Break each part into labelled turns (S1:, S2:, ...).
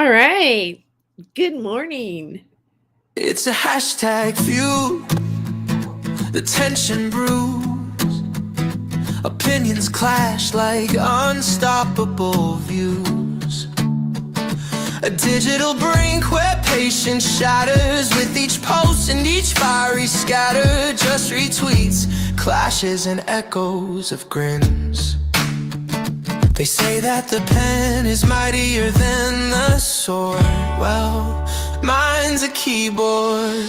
S1: All right. Good morning.
S2: It's a hashtag feud, the tension brews, opinions clash like unstoppable views. A digital brink where patience shatters with each post and each fiery scatter. Just retweets, clashes and echoes of grins. They say that the pen is mightier than the sword. Well, mine's a keyboard.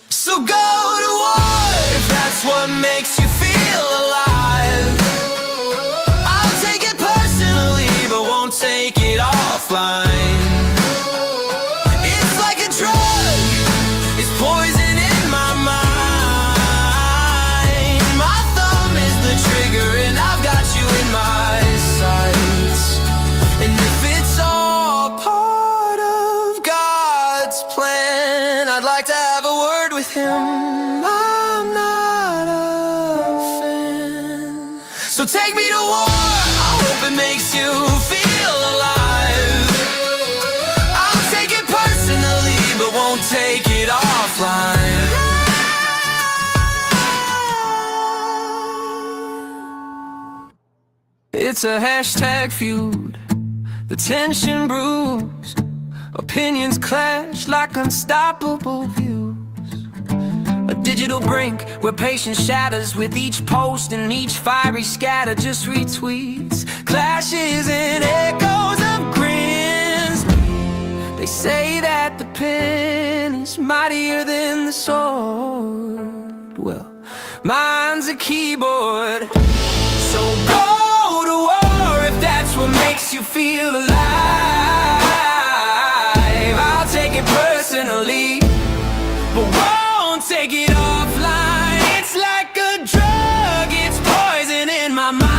S2: So go to war if that's what makes you feel alive. I'll take it personally, but won't take it offline. It's like a drug, it's poison in my mind. My thumb is the trigger and I've got you in my sights. And if it's all part of God's plan, I'd like to have a word with him. I'm not a fan. So take me to war, I hope it makes you feel alive. I'll take it personally, but won't take it offline. It's a hashtag feud, the tension brews, opinions clash like unstoppable views. A digital brink where patience shatters with each post and each fiery scatter. Just retweets, clashes and echoes of grins. They say that the pen is mightier than the sword. Well, mine's a keyboard. So go to war if that's what makes you feel alive. I'll take it personally, but won't take it offline. It's like a drug, it's poison in my mind.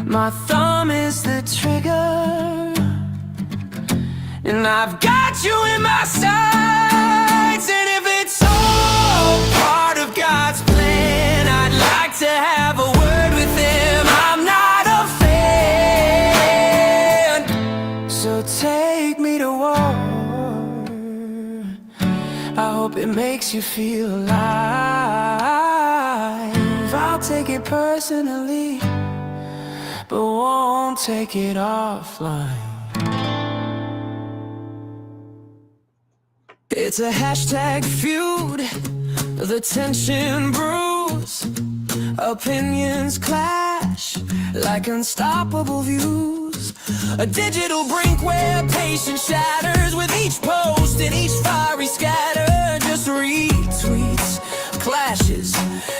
S2: My thumb is the trigger, and I've got you in my sights. And if it's all part of God's plan, I'd like to have a word with him. I'm not a fan. So take me to war, I hope it makes you feel alive. I'll take it personally, but won't take it offline. It's a hashtag feud, the tension brews, opinions clash like unstoppable views. A digital brink where patience shatters with each post and each fiery scatter. Just retweets, clashes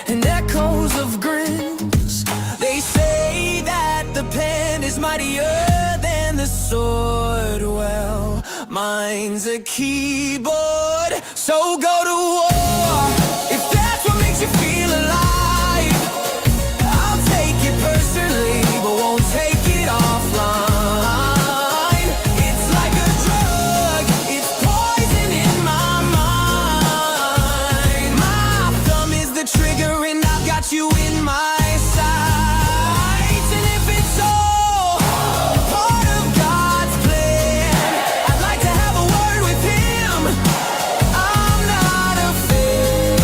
S2: and echoes of grins. They say that the pen is mightier than the sword. Well, mine's a keyboard. So go to war if that's what makes you feel alive. I'll take it personally, but won't take it offline. It's like a drug, it's poison in my mind. My thumb is the trigger and I've got you in my sights. And if it's all part of God's plan, I'd like to have a word with him. I'm not a fan.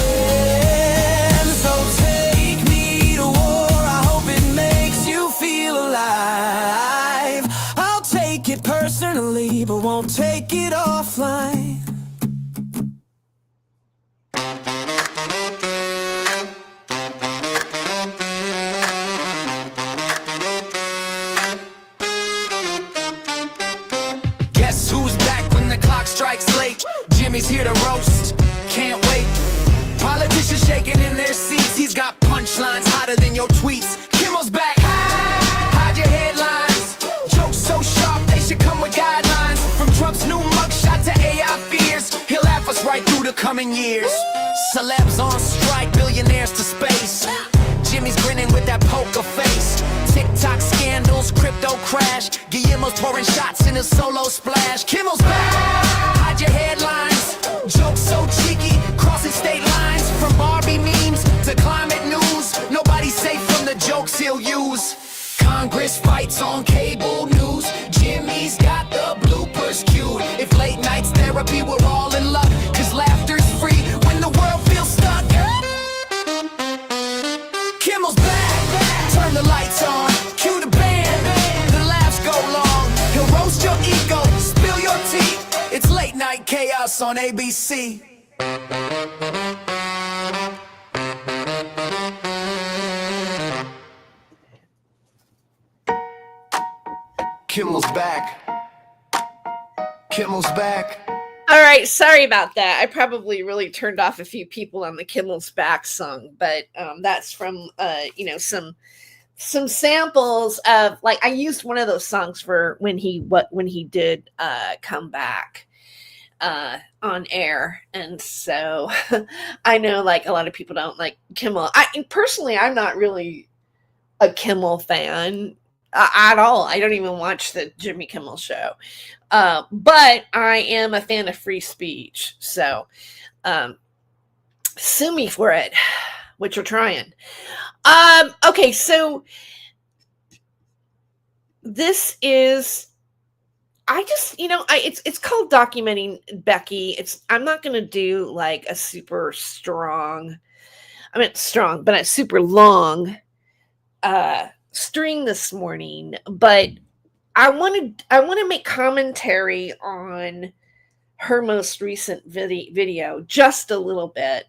S2: So take me to war, I hope it makes you feel alive. I'll take it personally, but won't take it offline. Guess who's back when the clock strikes late? Jimmy's here to roast, can't wait. Politicians shaking in their seats. He's got punchlines hotter than your tweets. Kimmel's back, hide your headlines. Jokes so sharp they should come with guidelines. From Trump's new mugshot to AI fears, he'll laugh us right through the coming years. Celebs on strike, billionaires to space. Jimmy's grinning with that poker face. TikTok scandals, crypto crash. Guillermo's pouring shots in his solo splash. Kimmel's back, hide your headlines. Jokes so cheeky, crossing state lines. From Barbie memes to climate news, nobody's safe from the jokes he'll use. Congress fight lights on cable news. Jimmy's got the bloopers queued. If late nights therapy, we're all in luck, cause laughter's free when the world feels stuck. Kimmel's back, turn the lights on, cue the band, the laughs go long. He'll roast your ego, spill your tea. It's late night chaos on ABC. Kimmel's back. Kimmel's back.
S1: All right, sorry about that. I probably really turned off a few people on the Kimmel's Back song, but that's from some samples of, like, I used one of those songs for when he did come back on air, and so I know, like, a lot of people don't like Kimmel. Personally, I'm not really a Kimmel fan at all. I don't even watch the Jimmy Kimmel show. But I am a fan of free speech. So sue me for it, which we're trying. Okay, so this is, it's called Documenting Becky. I'm not going to do like a super strong, but a super long string this morning, but I want to make commentary on her most recent video just a little bit,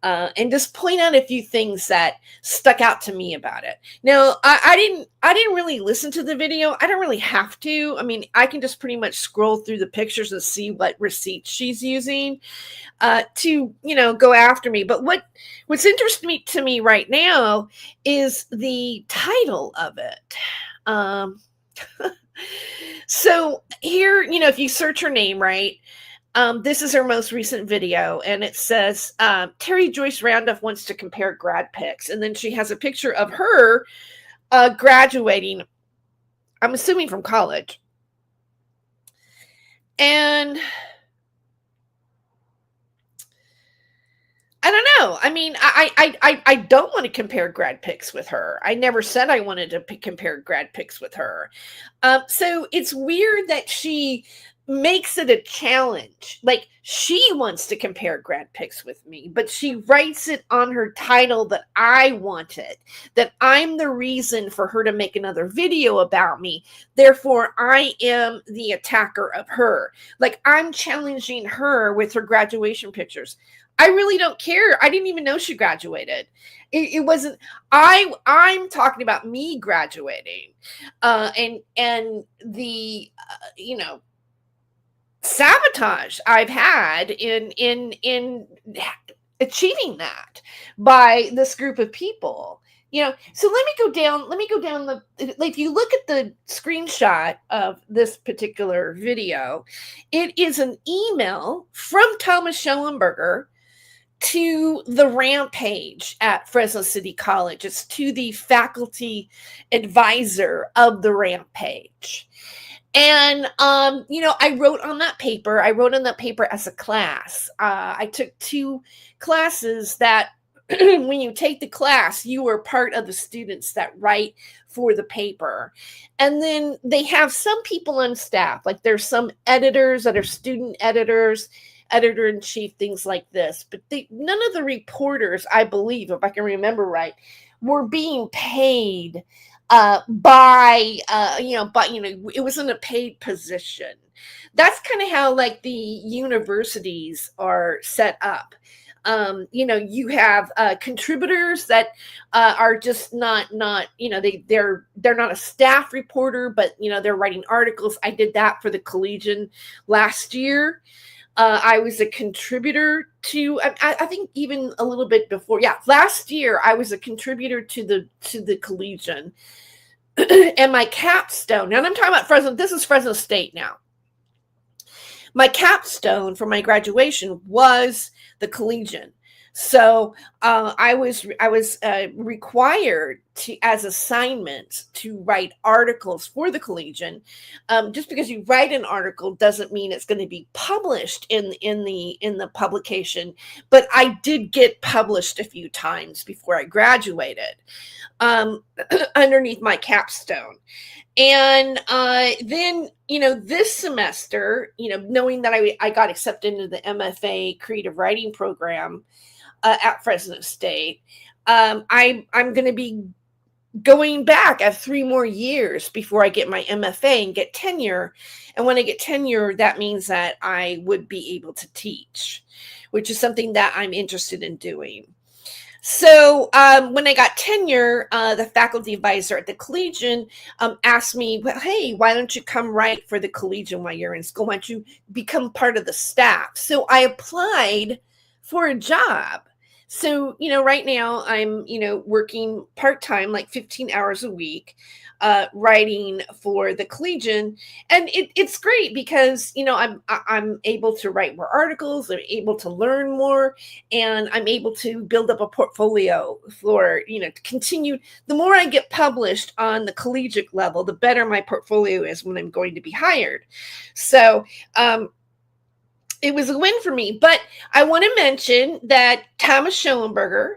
S1: and just point out a few things that stuck out to me about it. Now, I didn't really listen to the video. I don't really have to. I mean, I can just pretty much scroll through the pictures and see what receipts she's using to go after me. But what's interesting to me right now is the title of it. So here, if you search her name, right, this is her most recent video, and it says, Terry Joyce Randolph wants to compare grad pics. And then she has a picture of her graduating, I'm assuming from college. And I don't know. I mean, I don't want to compare grad pics with her. I never said I wanted to compare grad pics with her. So it's weird that she makes it a challenge. Like, she wants to compare grad pics with me, but she writes it on her title that I want it, that I'm the reason for her to make another video about me. Therefore, I am the attacker of her. Like, I'm challenging her with her graduation pictures. I really don't care. I didn't even know she graduated. It wasn't, I'm talking about me graduating, and the, sabotage I've had in achieving that by this group of people. So let me go down if you look at the screenshot of this particular video, it is an email from Thomas Schellenberger to the Rampage at Fresno City College. It's to the faculty advisor of the Rampage. And, I wrote on that paper as a class. I took 2 classes that when you take the class, you are part of the students that write for the paper. And then they have some people on staff, like there's some editors that are student editors, editor-in-chief, things like this. But none of the reporters, I believe, if I can remember right, were being paid it wasn't a paid position. That's kind of how, like, the universities are set up. You have contributors that are just not they're not a staff reporter, but they're writing articles. I did that for the Collegian last year. I was a contributor to, I think even a little bit before. Yeah, last year I was a contributor to the Collegian. And my capstone, and I'm talking about Fresno, this is Fresno State now. My capstone for my graduation was the Collegian. So I was required to, as assignments, to write articles for the Collegian. Just because you write an article doesn't mean it's going to be published in the publication. But I did get published a few times before I graduated, um, underneath my capstone. And then, this semester, knowing that I got accepted into the MFA creative writing program at Fresno State, I'm going to be going back at 3 more years before I get my MFA and get tenure. And when I get tenure, that means that I would be able to teach, which is something that I'm interested in doing. So when I got tenure, the faculty advisor at the Collegian asked me, well, hey, why don't you come write for the Collegian while you're in school? Why don't you become part of the staff? So I applied for a job. So, right now I'm, working part-time, like 15 hours a week, writing for the Collegian. And it's great because, I'm able to write more articles, I'm able to learn more, and I'm able to build up a portfolio for, to continue. The more I get published on the collegiate level, the better my portfolio is when I'm going to be hired. So, it was a win for me. But I want to mention that Thomas Schoenberger,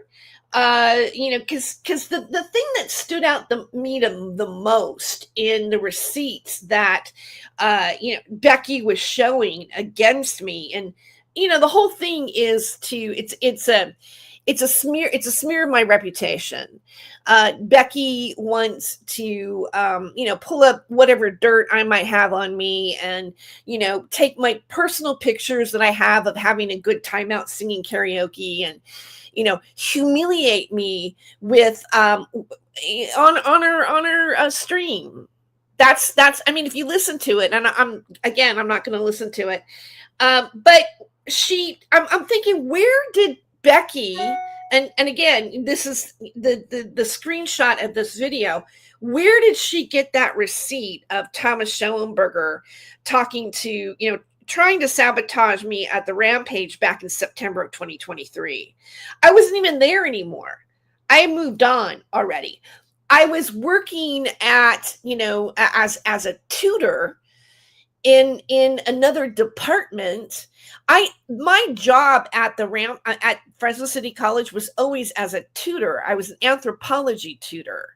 S1: because the thing that stood out me the most in the receipts that Becky was showing against me, and the whole thing is it's a smear of my reputation. Becky wants to, pull up whatever dirt I might have on me and, take my personal pictures that I have of having a good time out singing karaoke and, humiliate me with, on her stream. That's, I mean, if you listen to it, and I'm not going to listen to it. But I'm thinking, where did Becky, and again, this is the screenshot of this video, where did she get that receipt of Thomas Schoenberger talking to, trying to sabotage me at the Rampage back in September of 2023? I wasn't even there anymore. I had moved on already. I was working at, as a tutor in another department. My job at at Fresno City College was always as a tutor. I was an anthropology tutor.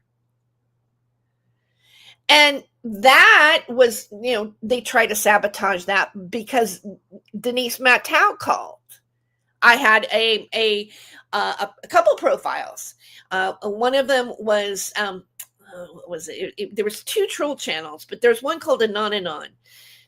S1: And that was, they tried to sabotage that because Denise Matau called. I had a couple profiles. One of them was, what was it? There was 2 troll channels, but there's one called Anon.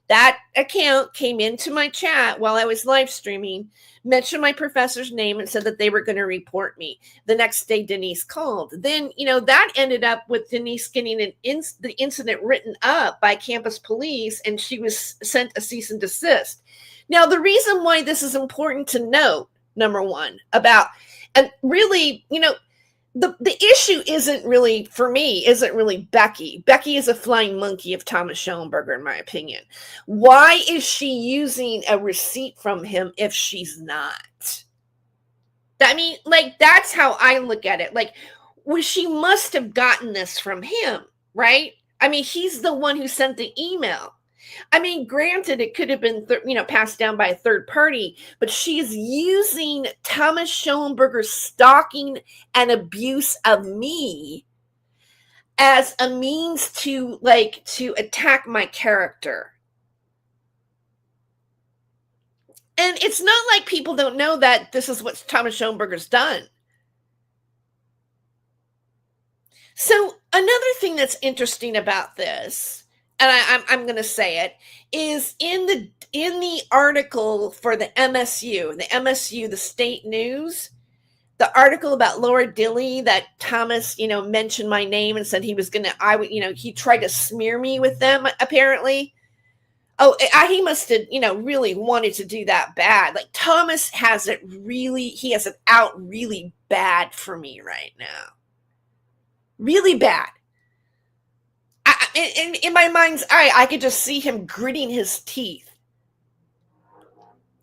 S1: That account came into my chat while I was live streaming, mentioned my professor's name, and said that they were going to report me. The next day, Denise called. Then, that ended up with Denise getting the incident written up by campus police, and she was sent a cease and desist. Now, the reason why this is important to note, number one, and really, the issue isn't really Becky. Becky is a flying monkey of Thomas Schoenberger, in my opinion. Why is she using a receipt from him if she's not? I mean, that's how I look at it. She must have gotten this from him, right? I mean, he's the one who sent the email. I mean, granted, it could have been, passed down by a third party, but she's using Thomas Schoenberger's stalking and abuse of me as a means to attack my character. And it's not like people don't know that this is what Thomas Schoenberger's done. So another thing that's interesting about this, and I'm going to say it, is in the article for the MSU, the state news, the article about Laura Dilley that Thomas, mentioned my name and said he was going to, he tried to smear me with them, apparently. Oh, he must have, really wanted to do that bad. Thomas has it out really bad for me right now. Really bad. In my mind's eye, I could just see him gritting his teeth.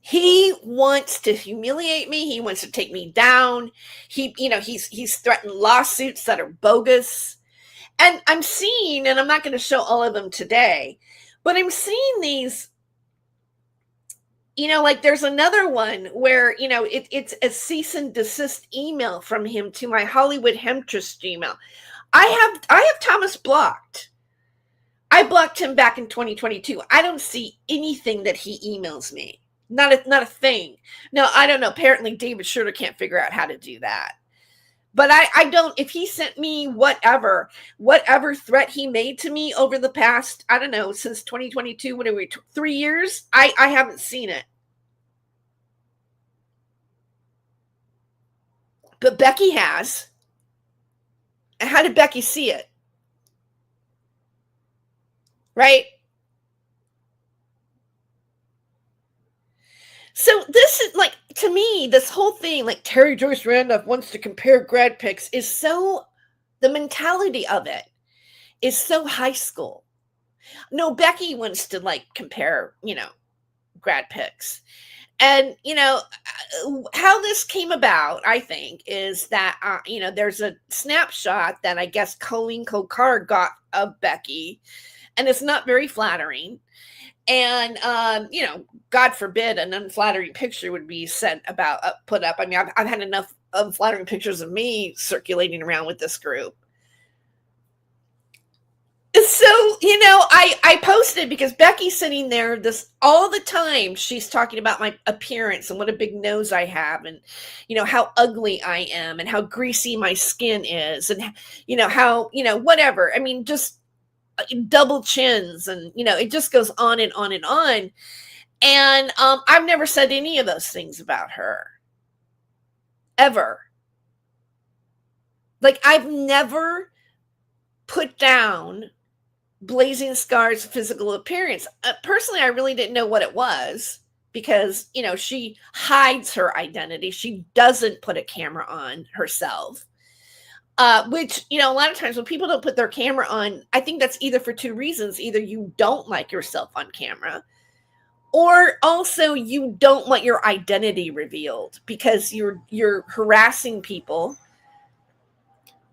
S1: He wants to humiliate me. He wants to take me down. He's threatened lawsuits that are bogus. And I'm seeing, and I'm not going to show all of them today, but I'm seeing these, like there's another one where, it's a cease and desist email from him to my Hollywood Hemtress Gmail. I have Thomas blocked. I blocked him back in 2022. I don't see anything that he emails me. Not a thing. No, I don't know. Apparently David Schroeder can't figure out how to do that. But I don't, if he sent me whatever threat he made to me over the past, I don't know, since 2022, what are we, 3 years? I haven't seen it. But Becky has. And how did Becky see it? Right? So this is like, to me, this whole thing, like Terry Joyce Randolph wants to compare grad pics, is so, the mentality of it is so high school. No, Becky wants to like compare, grad pics. And, how this came about, I think, is that, there's a snapshot that I guess Colleen Kokar got of Becky, and it's not very flattering. And, God forbid an unflattering picture would be put up. I mean, I've had enough unflattering pictures of me circulating around with this group. So, I posted because Becky's sitting there all the time. She's talking about my appearance and what a big nose I have, and, how ugly I am and how greasy my skin is, and, how, whatever. I mean, just double chins, and, it just goes on and on and on. And I've never said any of those things about her. Ever. Like, I've never put down Blazing Scar's physical appearance. Personally, I really didn't know what it was because, she hides her identity. She doesn't put a camera on herself. Which, a lot of times when people don't put their camera on, I think that's either for two reasons. Either you don't like yourself on camera, or also you don't want your identity revealed because you're harassing people.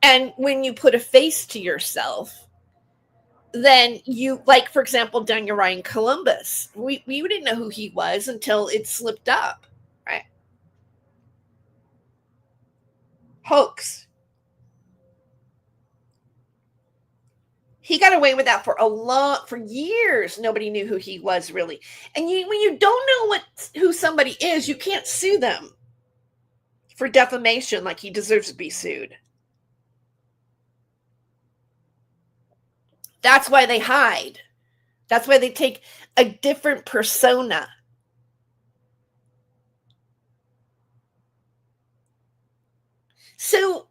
S1: And when you put a face to yourself, then you, like, for example, Daniel Ryan Columbus, we didn't know who he was until it slipped up, right? Hoax. He got away with that for years. Nobody knew who he was really. And when you don't know who somebody is, you can't sue them for defamation like he deserves to be sued. That's why they hide. That's why they take a different persona. So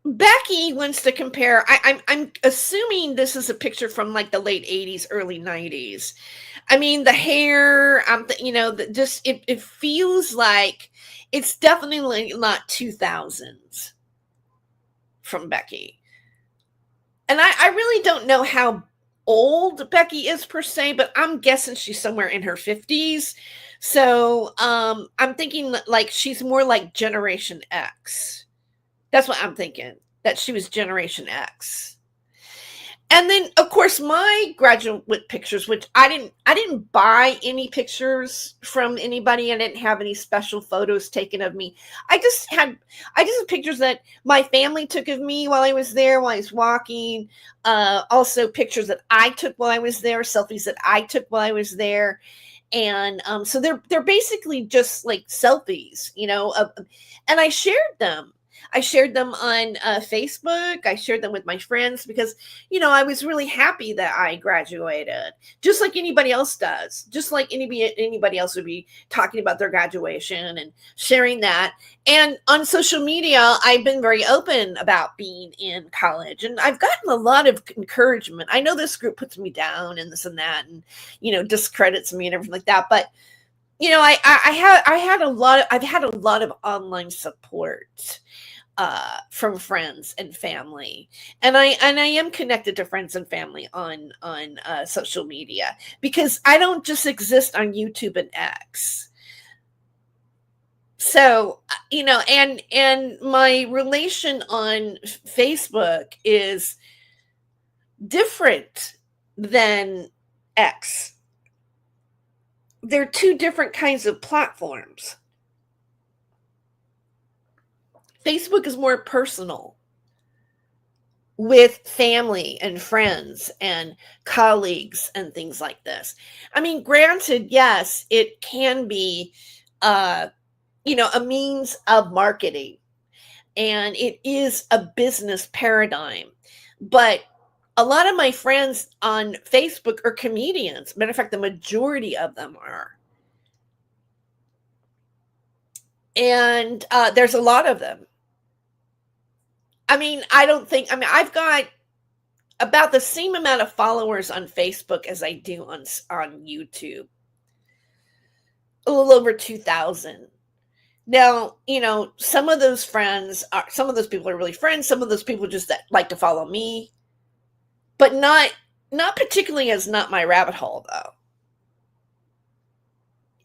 S1: Becky wants to compare. I'm assuming this is a picture from like the late 80s, early 90s. I mean, the hair, it feels like it's definitely not 2000s from Becky. And I really don't know how old Becky is per se, but I'm guessing she's somewhere in her 50s. So I'm thinking like she's more like Generation X. That's what I'm thinking, that she was Generation X. And then, of course, my graduate pictures, which I didn't buy any pictures from anybody. I didn't have any special photos taken of me. I just had pictures that my family took of me while I was there, while I was walking. Also pictures that I took while I was there, selfies that I took while I was there. And so they're basically just like selfies, and I shared them. I shared them on Facebook. I shared them with my friends because, I was really happy that I graduated, just like anybody else does, just like anybody else would be talking about their graduation and sharing that. And on social media, I've been very open about being in college, and I've gotten a lot of encouragement. I know this group puts me down and this and that, and, discredits me and everything like that. But, I've had a lot of online support from friends and family, and I am connected to friends and family on social media, because I don't just exist on YouTube and X. So, and my relation on Facebook is different than X. They're two different kinds of platforms. Facebook is more personal with family and friends and colleagues and things like this. I mean, granted, yes, it can be, a means of marketing, and it is a business paradigm. But a lot of my friends on Facebook are comedians. Matter of fact, the majority of them are. And there's a lot of them. I mean, I've got about the same amount of followers on Facebook as I do on YouTube. A little over 2,000. Now, some of those people are really friends. Some of those people just that like to follow me, but not particularly as Not My Rabbit Hole, though.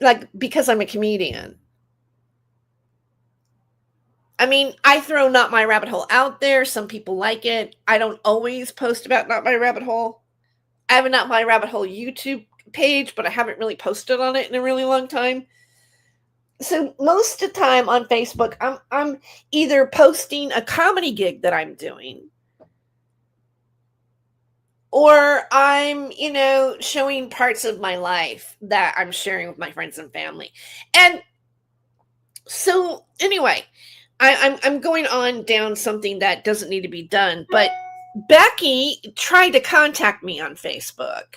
S1: Like, because I'm a comedian. I mean, I throw Not My Rabbit Hole out there. Some people like it. I don't always post about Not My Rabbit Hole. I have a Not My Rabbit Hole YouTube page, but I haven't really posted on it in a really long time. So most of the time on Facebook, I'm either posting a comedy gig that I'm doing, or I'm, showing parts of my life that I'm sharing with my friends and family. And so anyway, I'm going on down something that doesn't need to be done, but Becky tried to contact me on Facebook.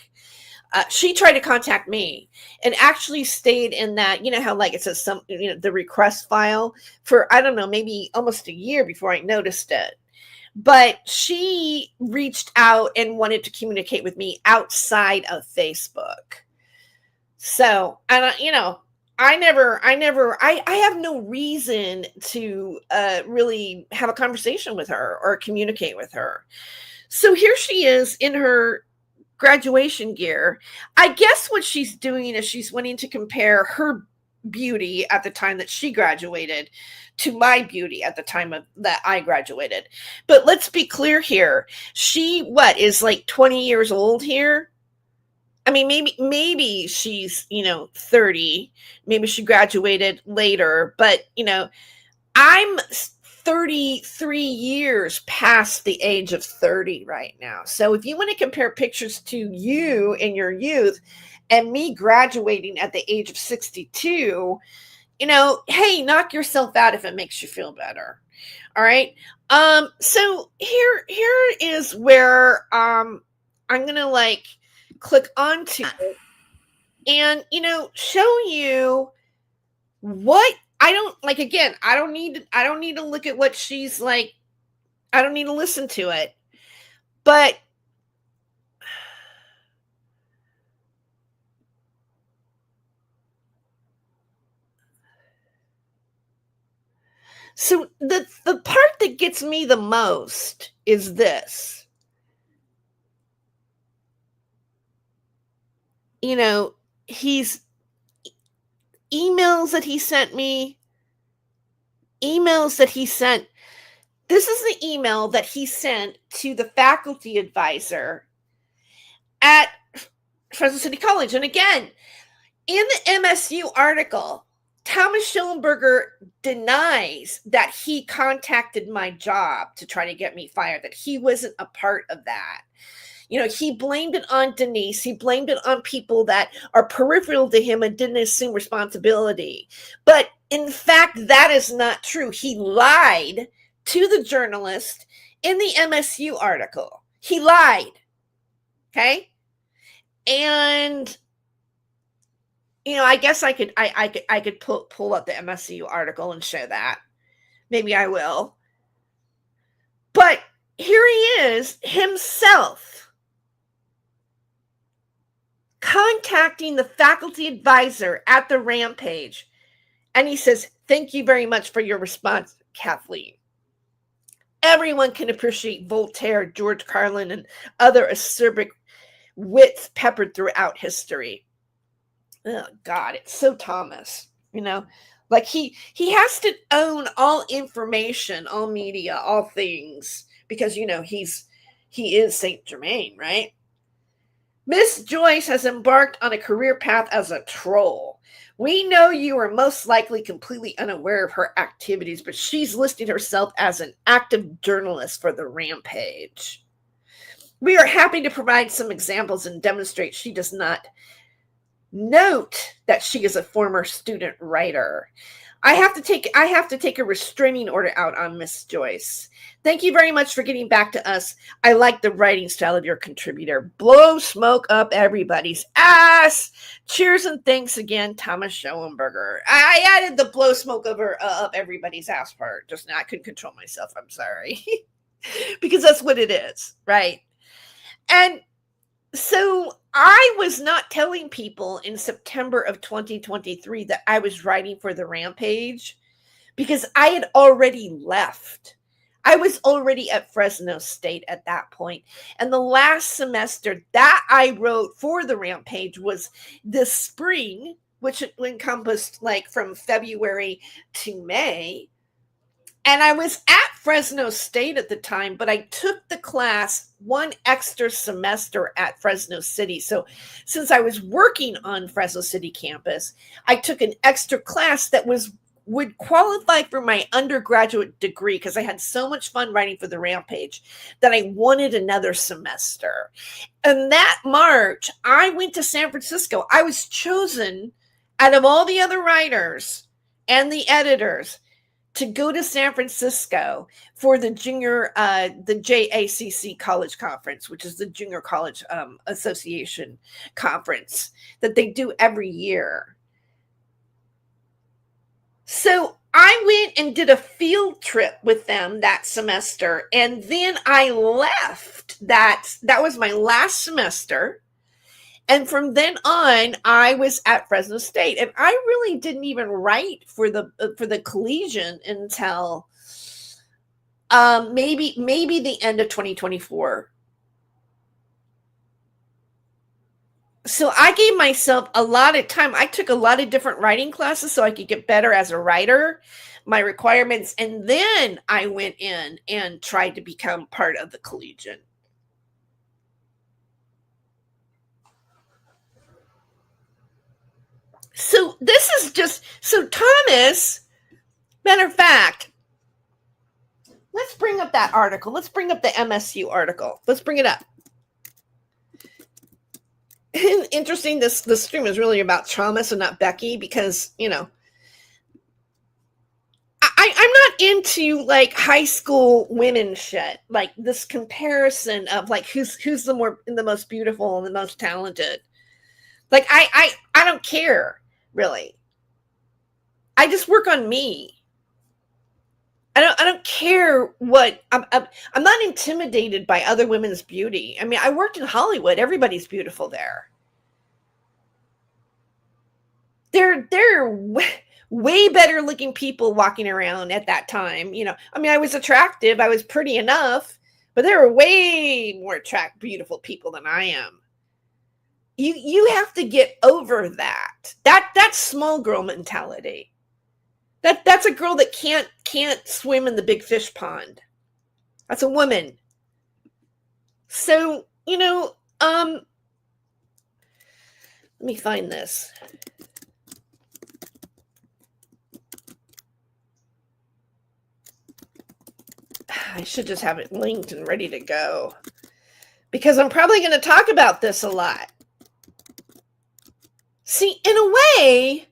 S1: She tried to contact me and actually stayed in that, how like it says the request file for, I don't know, maybe almost a year before I noticed it. But she reached out and wanted to communicate with me outside of Facebook. So, and I have no reason to really have a conversation with her or communicate with her. So here she is in her graduation gear. I guess what she's doing is she's wanting to compare her beauty at the time that she graduated to my beauty at the time that I graduated. But let's be clear here. She is like 20 years old here. I mean, maybe she's, 30. Maybe she graduated later, but I'm 33 years past the age of 30 right now. So if you want to compare pictures to you in your youth and me graduating at the age of 62, hey, knock yourself out if it makes you feel better. All right. So here is where I'm gonna click onto it and show you what I don't like. Again, I don't need to look at what she's like. I don't need to listen to it. But so the part that gets me the most is this. He's emails that he sent me, emails that he sent. This is the email that he sent to the faculty advisor at Fresno City College. And again, in the MSU article, Thomas Schellenberger denies that he contacted my job to try to get me fired, that he wasn't a part of that. He blamed it on Denise. He blamed it on people that are peripheral to him and didn't assume responsibility. But in fact, that is not true. He lied to the journalist in the MSU article. He lied. Okay? And I guess I could pull up the MSU article and show that. Maybe I will. But here he is himself contacting the faculty advisor at the Rampage. And he says, "Thank you very much for your response, Kathleen. Everyone can appreciate Voltaire, George Carlin, and other acerbic wits peppered throughout history." Oh, God, it's so Thomas. Like he has to own all information, all media, all things, because he is Saint Germain, right? Miss Joyce has embarked on a career path as a troll. We know you are most likely completely unaware of her activities, but she's listed herself as an active journalist for the Rampage. We are happy to provide some examples and demonstrate she does not. Note that she is a former student writer. I have to take a restraining order out on Miss Joyce. Thank you very much for getting back to us. I like the writing style of your contributor. Blow smoke up everybody's ass. Cheers and thanks again, Thomas Schoenberger. I added the blow smoke over up everybody's ass part just now. I couldn't control myself. I'm sorry. Because that's what it is, right? And so I was not telling people in September of 2023 that I was writing for the Rampage because I had already left. I was already at Fresno State at that point. And the last semester that I wrote for the Rampage was this spring, which encompassed like from February to May. And I was at Fresno State at the time, but I took the class one extra semester at Fresno City. So since I was working on Fresno City campus, I took an extra class that would qualify for my undergraduate degree because I had so much fun writing for the Rampage that I wanted another semester. And that March, I went to San Francisco. I was chosen out of all the other writers and the editors to go to San Francisco for the JACC College Conference, which is the Junior College Association conference that they do every year. So I went and did a field trip with them that semester, and then I left. That was my last semester. And from then on, I was at Fresno State, and I really didn't even write for the Collegian until maybe the end of 2024. So I gave myself a lot of time. I took a lot of different writing classes so I could get better as a writer, my requirements, and then I went in and tried to become part of the Collegian. So this is just, so Thomas, matter of fact, let's bring up that article. Let's bring up the MSU article. Let's bring it up. Interesting, this stream is really about Thomas and not Becky because, I'm not into like high school women shit, like this comparison of like who's the most beautiful and the most talented. Like I don't care. Really. I just work on me. I don't care what I'm not intimidated by other women's beauty. I mean, I worked in Hollywood. Everybody's beautiful there. There are way better looking people walking around at that time. I mean, I was attractive. I was pretty enough, but there are way more beautiful people than I am. You have to get over that. That's small girl mentality. That's a girl that can't swim in the big fish pond. That's a woman. So, let me find this. I should just have it linked and ready to go because I'm probably going to talk about this a lot. See, in a way,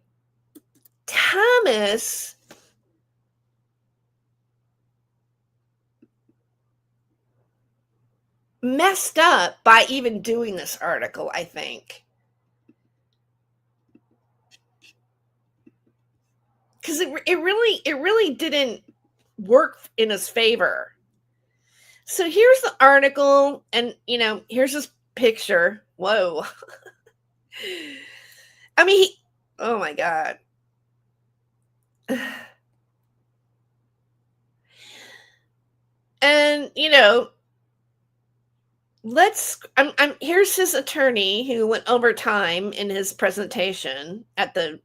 S1: Thomas messed up by even doing this article, I think. Because it really didn't work in his favor. So here's the article, and here's his picture. Whoa. I mean, oh my God. And here's his attorney who went over time in his presentation at the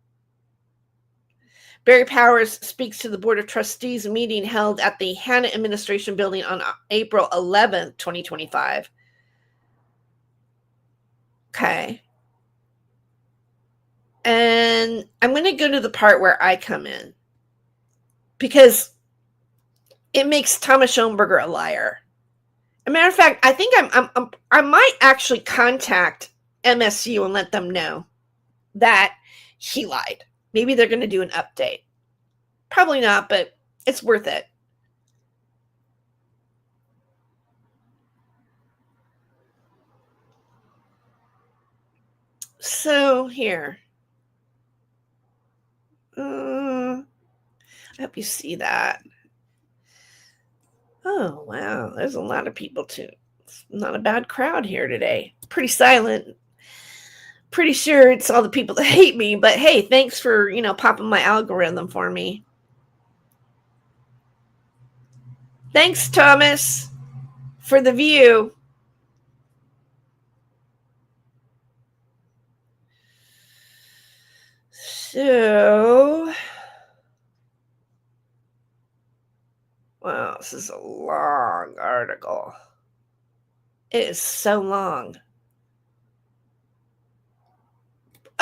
S1: Barry Powers speaks to the Board of Trustees meeting held at the Hanna Administration Building on April 11th, 2025. Okay. And I'm going to go to the part where I come in, because it makes Thomas Schoenberger a liar. As a matter of fact, I think I might actually contact MSU and let them know that he lied. Maybe they're going to do an update. Probably not, but it's worth it. So here. I hope you see that. Oh, wow. There's a lot of people too. It's not a bad crowd here today. Pretty silent. Pretty sure it's all the people that hate me, but hey, thanks for, popping my algorithm for me. Thanks, Thomas, for the view. So, wow, this is a long article. It is so long.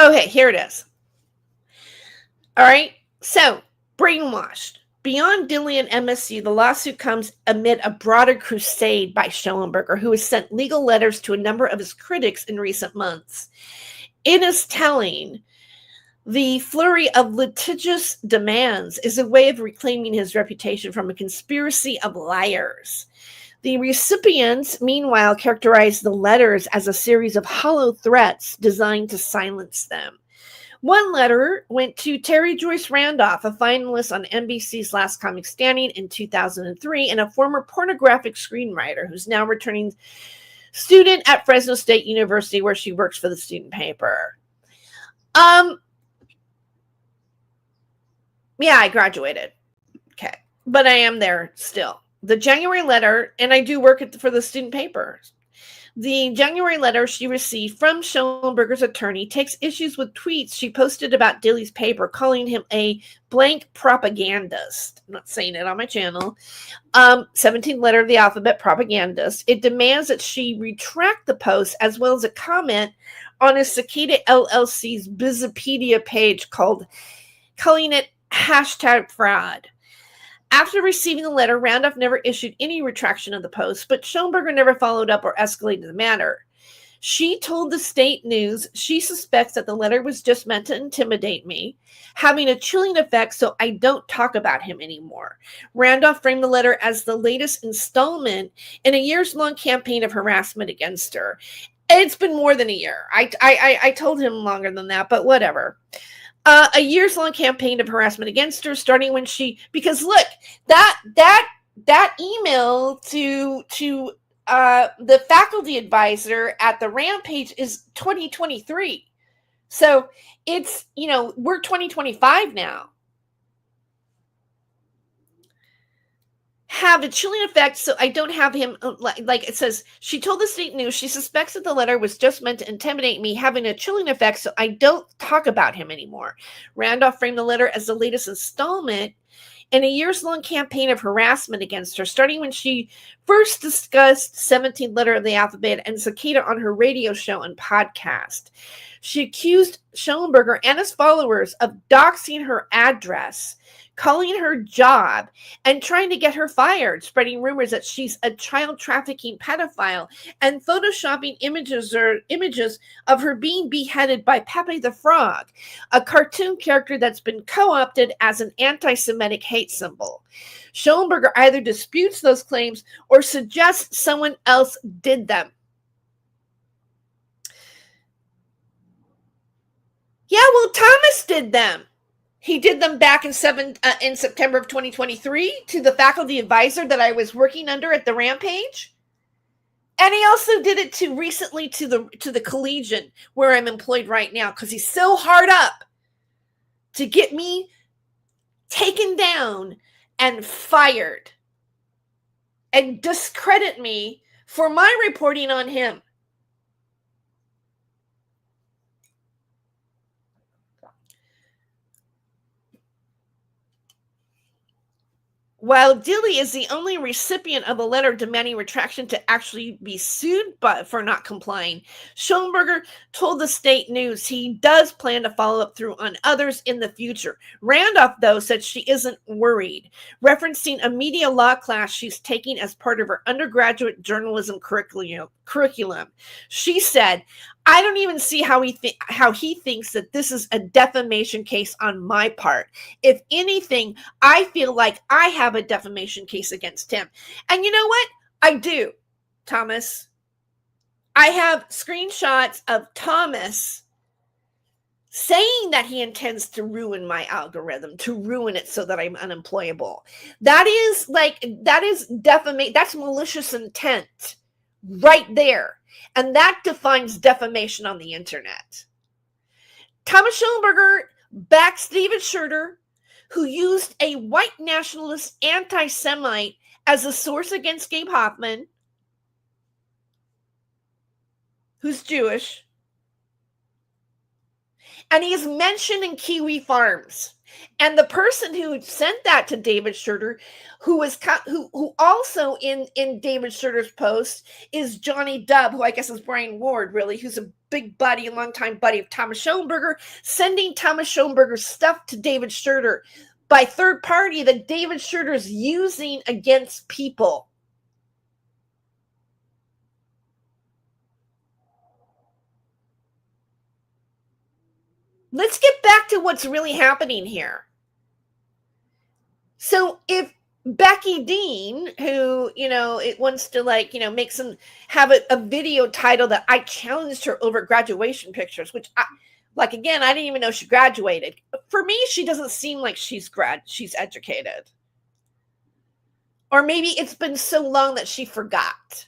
S1: Okay, here it is. All right, so brainwashed. Beyond Dilly and MSU, the lawsuit comes amid a broader crusade by Schoenberger, who has sent legal letters to a number of his critics in recent months. It is telling. The flurry of litigious demands is a way of reclaiming his reputation from a conspiracy of liars. The recipients, meanwhile, characterized the letters as a series of hollow threats designed to silence them. One letter went to Terry Joyce Randolph, a finalist on NBC's Last Comic Standing in 2003 and a former pornographic screenwriter who's now returning student at Fresno State University, where she works for the student paper. Yeah, I graduated. Okay. But I am there still. The January letter, and I do work for the student paper. The January letter she received from Schoenberger's attorney takes issues with tweets she posted about Dilly's paper, calling him a blank propagandist. I'm not saying it on my channel. 17th letter of the alphabet, propagandist. It demands that she retract the post, as well as a comment on a Cicada LLC's Bizipedia page calling it #fraud. After receiving the letter, Randolph never issued any retraction of the post, but Schoenberger never followed up or escalated the matter. She told the State News she suspects that the letter was just meant to intimidate me, having a chilling effect so I don't talk about him anymore. Randolph framed the letter as the latest installment in a years-long campaign of harassment against her. It's been more than a year. I told him longer than that, but whatever. A years-long campaign of harassment against her, starting when because look, that email to the faculty advisor at the Rampage is 2023. So it's, we're 2025 now. Have a chilling effect so I don't have him, like it says, she told the State News she suspects that the letter was just meant to intimidate me, having a chilling effect so I don't talk about him anymore. Randolph framed the letter as the latest installment in a years-long campaign of harassment against her, starting when she first discussed 17th letter of the alphabet and Cicada on her radio show and podcast. She accused Schoenberger and his followers of doxing her address, calling her job, and trying to get her fired, spreading rumors that she's a child trafficking pedophile, and photoshopping images of her being beheaded by Pepe the Frog, a cartoon character that's been co-opted as an anti-Semitic hate symbol. Schoenberger either disputes those claims or suggests someone else did them. Yeah, well, Thomas did them. He did them back in September of 2023 to the faculty advisor that I was working under at the Rampage. And he also did it recently to the Collegian, where I'm employed right now, because he's so hard up to get me taken down and fired and discredit me for my reporting on him. While Dilly is the only recipient of a letter demanding retraction to actually be sued but for not complying, Schoenberger told the State News he does plan to follow up through on others in the future. Randolph, though, said she isn't worried, referencing a media law class she's taking as part of her undergraduate journalism curriculum. She said, I don't even see how he thinks that this is a defamation case on my part. If anything, I feel like I have a defamation case against him. And you know what? I do, Thomas. I have screenshots of Thomas saying that he intends to ruin my algorithm, to ruin it so that I'm unemployable. That is defamation. That's malicious intent right there. And that defines defamation on the internet. Thomas Schoenberger backs David Schroeder, who used a white nationalist anti-Semite as a source against Gabe Hoffman, who's Jewish. And he is mentioned in Kiwi Farms. And the person who sent that to David Schroeder, who also in David Schroeder's post is Johnny Dubb, who I guess is Brian Ward, really, who's a big buddy, a longtime buddy of Thomas Schoenberger, sending Thomas Schoenberger's stuff to David Schroeder by third party that David Schroeder is using against people. Let's get back to what's really happening here. So if Becky Dean, who, it wants to have a video title that I challenged her over graduation pictures, which I didn't even know she graduated. For me, she doesn't seem like she's educated. Or maybe it's been so long that she forgot.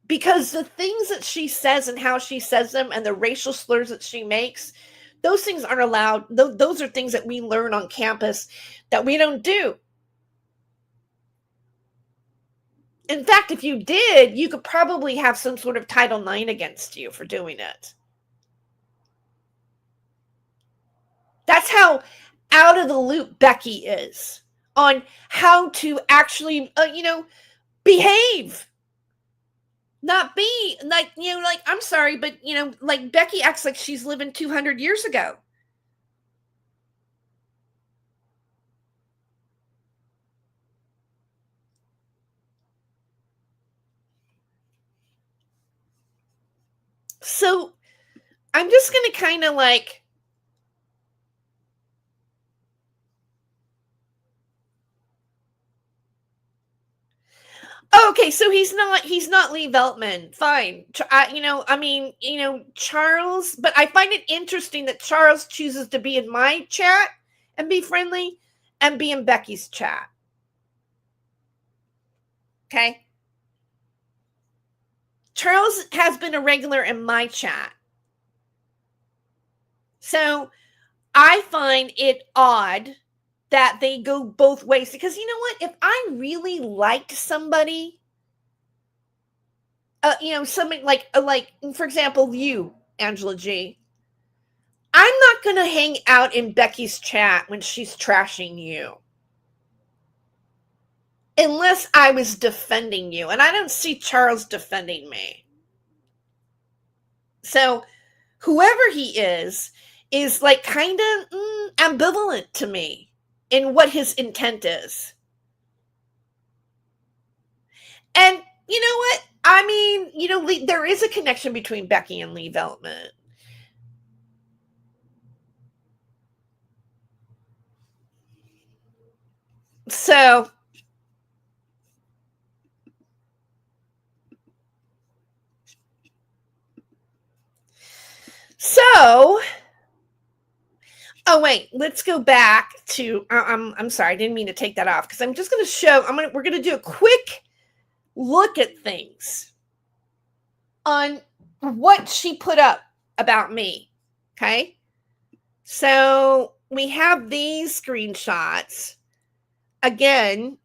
S1: Because the things that she says and how she says them and the racial slurs that she makes, those things aren't allowed. Those are things that we learn on campus that we don't do. In fact, if you did, you could probably have some sort of Title IX against you for doing it. That's how out of the loop Becky is on how to actually, behave. Not be I'm sorry, but Becky acts like she's living 200 years ago. So I'm just going to kind of okay, so he's not Lee Veltman. Fine. Charles, but I find it interesting that Charles chooses to be in my chat and be friendly and be in Becky's chat. Okay? Charles has been a regular in my chat. So I find it odd that they go both ways, because you know what? If I really liked somebody, something like for example, you, Angela G, I'm not going to hang out in Becky's chat when she's trashing you. Unless I was defending you. And I don't see Charles defending me. So whoever he is kind of ambivalent to me in what his intent is. And you know what? I mean, there is a connection between Becky and Lee Veltman. So oh wait, let's go back to I'm sorry, I didn't mean to take that off, because I'm just going to show we're going to do a quick look at things on what she put up about me. Okay? So we have these screenshots. Again,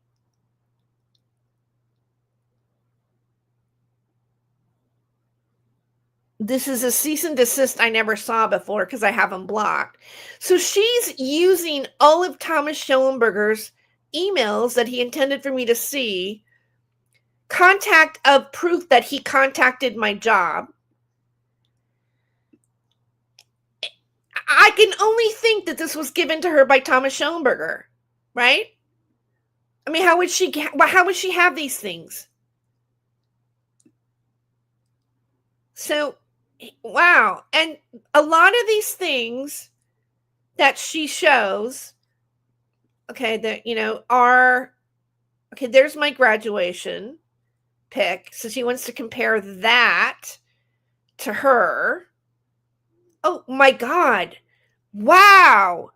S1: This is a cease and desist I never saw before because I have them blocked. So she's using all of Thomas Schellenberger's emails that he intended for me to see, contact of proof that he contacted my job. I can only think that this was given to her by Thomas Schellenberger, right? I mean, how would she have these things? So, wow. And a lot of these things that she shows, okay, that, are, okay, there's my graduation pic. So she wants to compare that to her. Oh my God. Wow.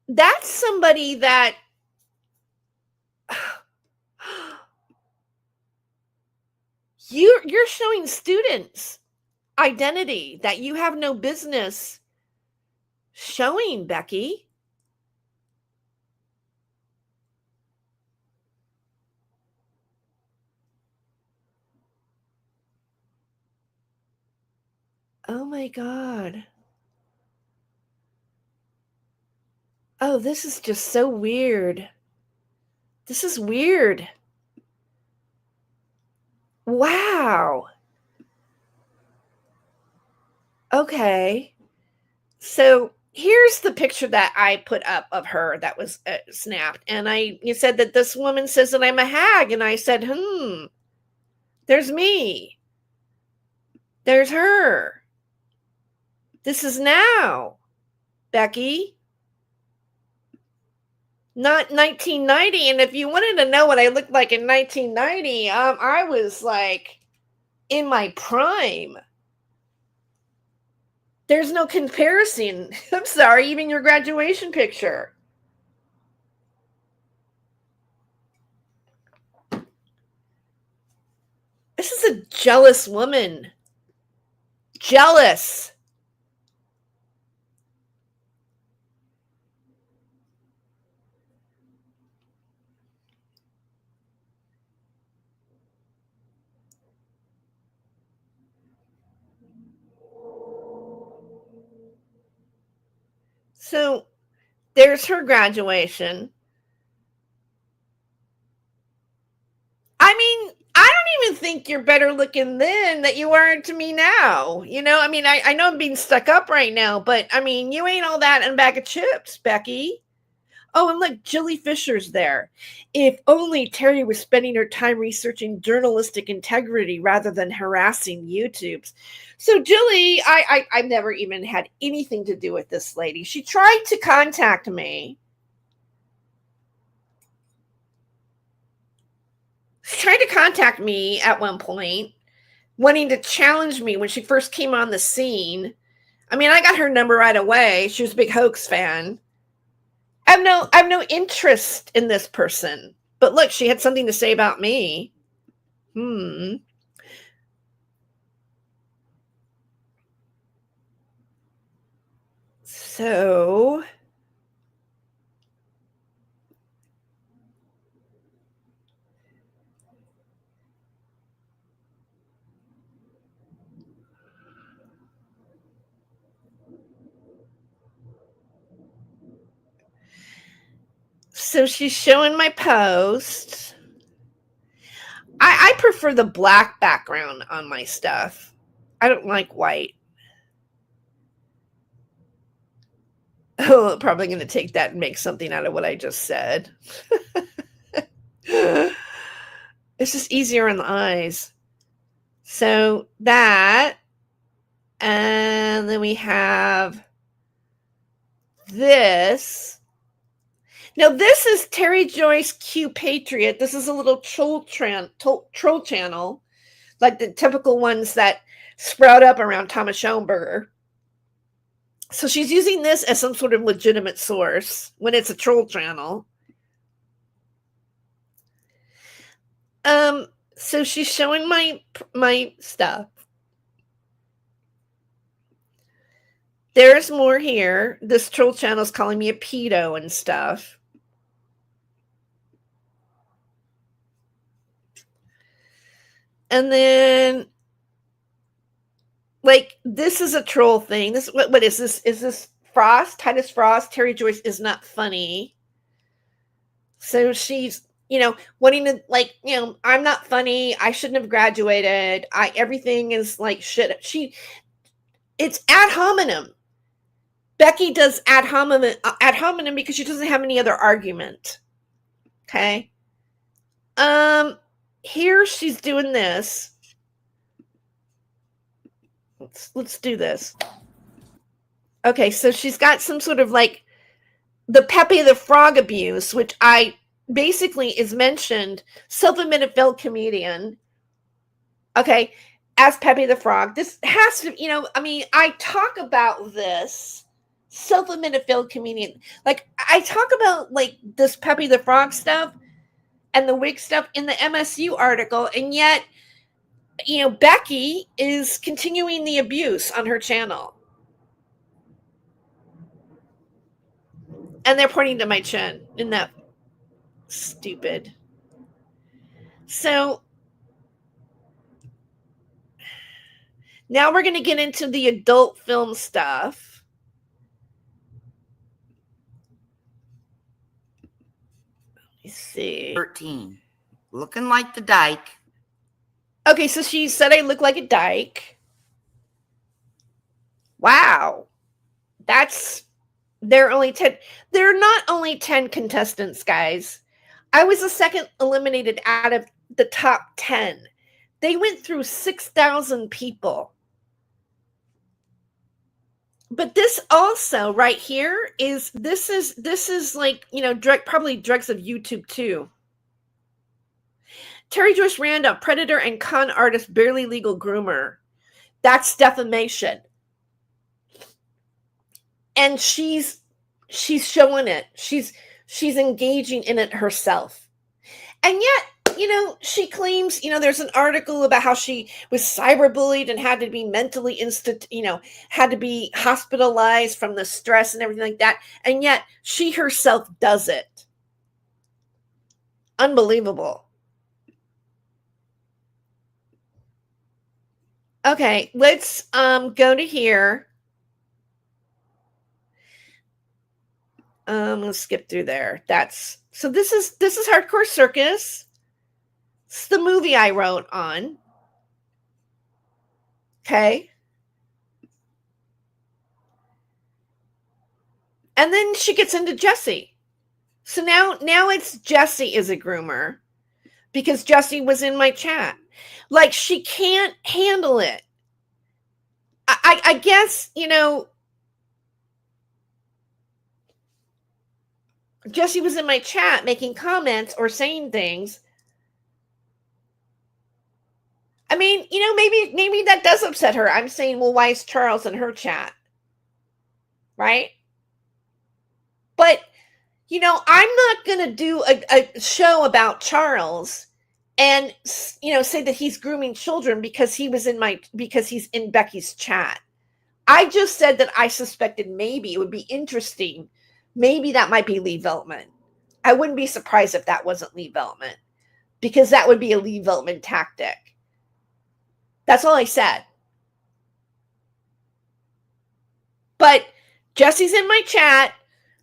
S1: That's somebody that you're showing students identity that you have no business showing, Becky. Oh my God. Oh, this is just so weird. This is weird. Wow. Okay. So here's the picture that I put up of her that was snapped. And you said that this woman says that I'm a hag. And I said, there's me. There's her. This is now, Becky. Not 1990. And if you wanted to know what I looked like in 1990, I was like in my prime. There's no comparison. I'm sorry, even your graduation picture. This is a jealous woman. Jealous. So there's her graduation. I mean, I don't even think you're better looking then that you are to me now. I mean, I know I'm being stuck up right now, but I mean, you ain't all that in a bag of chips, Becky. Oh, and look, Jilly Fisher's there. If only Terry was spending her time researching journalistic integrity rather than harassing YouTubes. So Jilly, I've never even had anything to do with this lady. She tried to contact me. She tried to contact me at one point, wanting to challenge me when she first came on the scene. I mean, I got her number right away. She was a big hoax fan. I have no interest in this person. But look, she had something to say about me. So she's showing my post. I prefer the black background on my stuff. I don't like white. Oh, probably going to take that and make something out of what I just said. It's just easier on the eyes. So that, and then we have this. Now this is Terry Joyce Q Patriot. This is a little troll channel, like the typical ones that sprout up around Thomas Schellenberger. So she's using this as some sort of legitimate source when it's a troll channel. So she's showing my stuff. There's more here. This troll channel is calling me a pedo and stuff. And then, like, this is a troll thing. This what is this? Is this Frost? Titus Frost? Terry Joyce is not funny. So she's, wanting to, like, I'm not funny. I shouldn't have graduated. Everything is like shit. It's ad hominem. Becky does ad hominem because she doesn't have any other argument. Okay. Here she's doing this. Let's do this. Okay, so she's got some sort of like the Pepe the Frog abuse, which basically is mentioned, self-admitted failed comedian. Okay, as Pepe the Frog. This has to, I talk about this self-admitted failed comedian. Like, I talk about like this Pepe the Frog stuff and the wig stuff in the MSU article, and yet, Becky is continuing the abuse on her channel. And they're pointing to my chin. Isn't that stupid? So now we're going to get into the adult film stuff. Let me see.
S3: 13. Looking like the dyke.
S1: Okay, so she said I look like a dyke. Wow. There are not only 10 contestants, guys. I was the second eliminated out of the top 10. They went through 6,000 people. But this also right here is like, probably drugs of YouTube too. Terry Joyce Randolph, predator and con artist, barely legal groomer. That's defamation. And she's showing it. She's engaging in it herself. And yet, she claims, there's an article about how she was cyberbullied and had to be mentally had to be hospitalized from the stress and everything like that. And yet she herself does it. Unbelievable. Okay, let's go to here. Let's skip through there. So this is Hardcore Circus. It's the movie I wrote on. Okay. And then she gets into Jesse. So now it's Jesse is a groomer because Jesse was in my chat. Like, she can't handle it. I guess, Jesse was in my chat making comments or saying things. I mean, maybe that does upset her. I'm saying, well, why is Charles in her chat? Right? But, I'm not going to do a show about Charles and, say that he's grooming children because he's in Becky's chat. I just said that I suspected maybe it would be interesting. Maybe that might be Lee Veltman. I wouldn't be surprised if that wasn't Lee Veltman, because that would be a Lee Veltman tactic. That's all I said. But Jesse's in my chat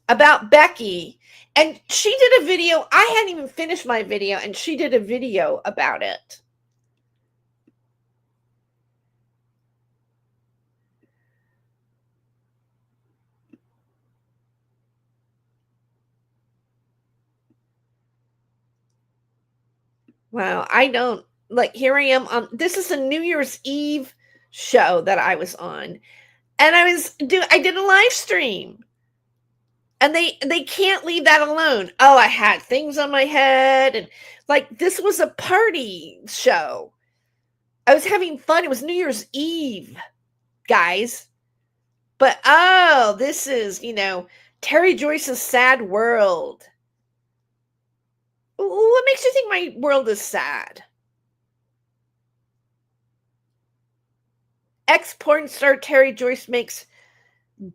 S1: about Becky, and she did a video. I hadn't even finished my video, and she did a video about it. Wow, I don't, like, here I am on, this is a New Year's Eve show that I was on, and I did a live stream, and they can't leave that alone. Oh, I had things on my head, and like, this was a party show. I was having fun. It was New Year's Eve, guys. But, oh, this is, Terry Joyce's sad world. What makes you think my world is sad? Ex-porn star Terry Joyce makes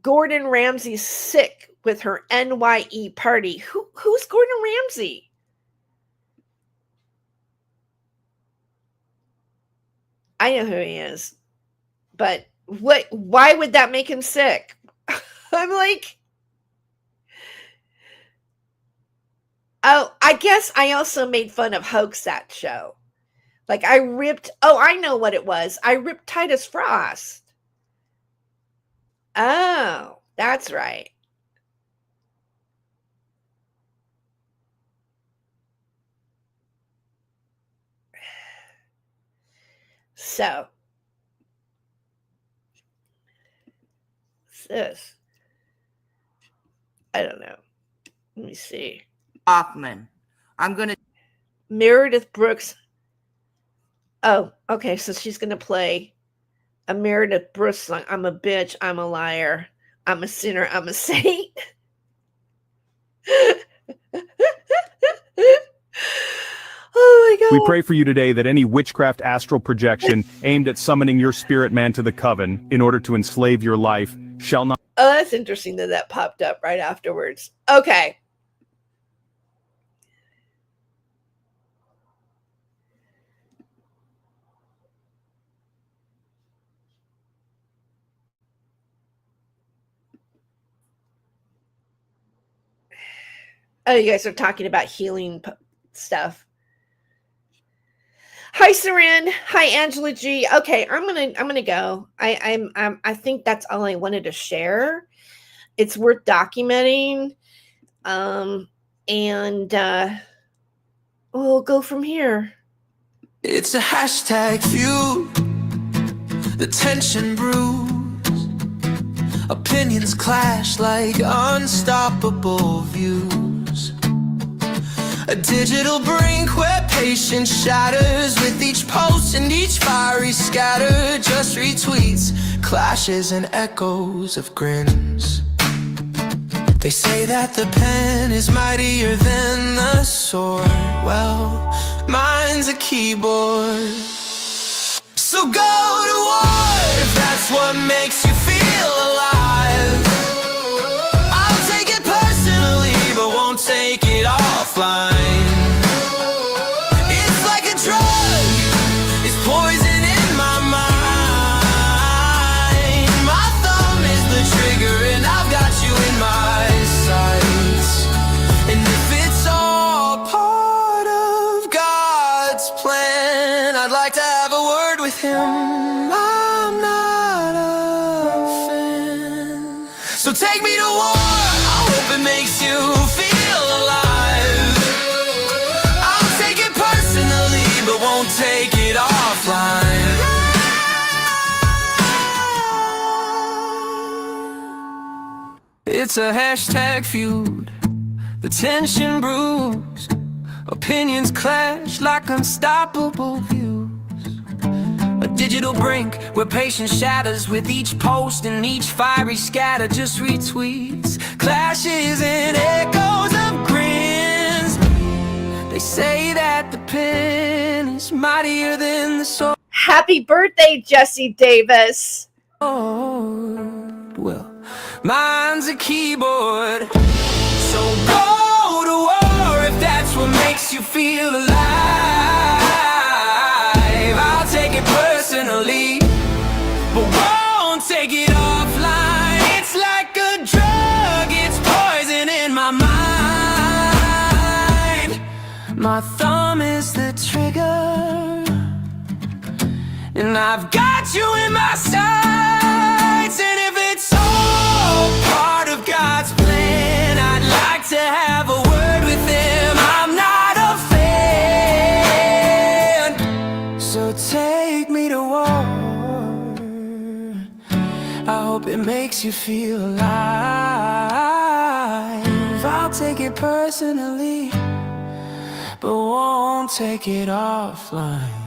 S1: Gordon Ramsay sick with her NYE party. Who's Gordon Ramsay? I know who he is. But why would that make him sick? I'm like, oh, I guess I also made fun of Hoax that show. Like I know what it was. I ripped Titus Frost. Oh, that's right. So, this, I don't know. Let me see.
S3: Hoffman. I'm going to.
S1: Meredith Brooks. Oh, okay. So she's going to play a Meredith Brooks song. I'm a bitch. I'm a liar. I'm a sinner. I'm a saint. Oh my God.
S4: We pray for you today that any witchcraft astral projection aimed at summoning your spirit man to the coven in order to enslave your life shall not.
S1: Oh, that's interesting that popped up right afterwards. Okay. Oh, you guys are talking about healing stuff. Hi, Seren. Hi, Angela G. Okay, I'm gonna go. I think that's all I wanted to share. It's worth documenting, and we'll go from here.
S2: It's a hashtag feud, the tension brews, opinions clash like unstoppable views. A digital brink where patience shatters with each post and each fiery scatter. Just retweets, clashes and echoes of grins. They say that the pen is mightier than the sword. Well, mine's a keyboard. So go to war if that's what makes you feel alive. I'll take it personally, but won't take it offline. It's like a drug, it's poison in my mind. My thumb is the trigger and I've got you in my sights. And if it's all part of God's plan, I'd like to have a word with him. I'm not a fan. So take me to war, I hope it makes you feel alive. I'll take it personally, but won't take it offline. It's a hashtag feud, the tension brews, opinions clash like unstoppable views. A digital brink where patience shatters with each post and each fiery scatter. Just retweets, clashes and echoes of grins. They say that the pen is mightier than the sword.
S1: Happy birthday, Jesse Davis.
S2: Well, mine's a keyboard. So go to war if that's what makes you feel alive. I'll take it personally, but won't take it offline. It's like a drug, it's poison in my mind. My thumb is the trigger, and I've got you in my sights. And if it's all part of God's plan, I'd like to have a word with him. I'm not a fan. So take me to war, I hope it makes you feel alive. I'll take it personally, but won't take it offline.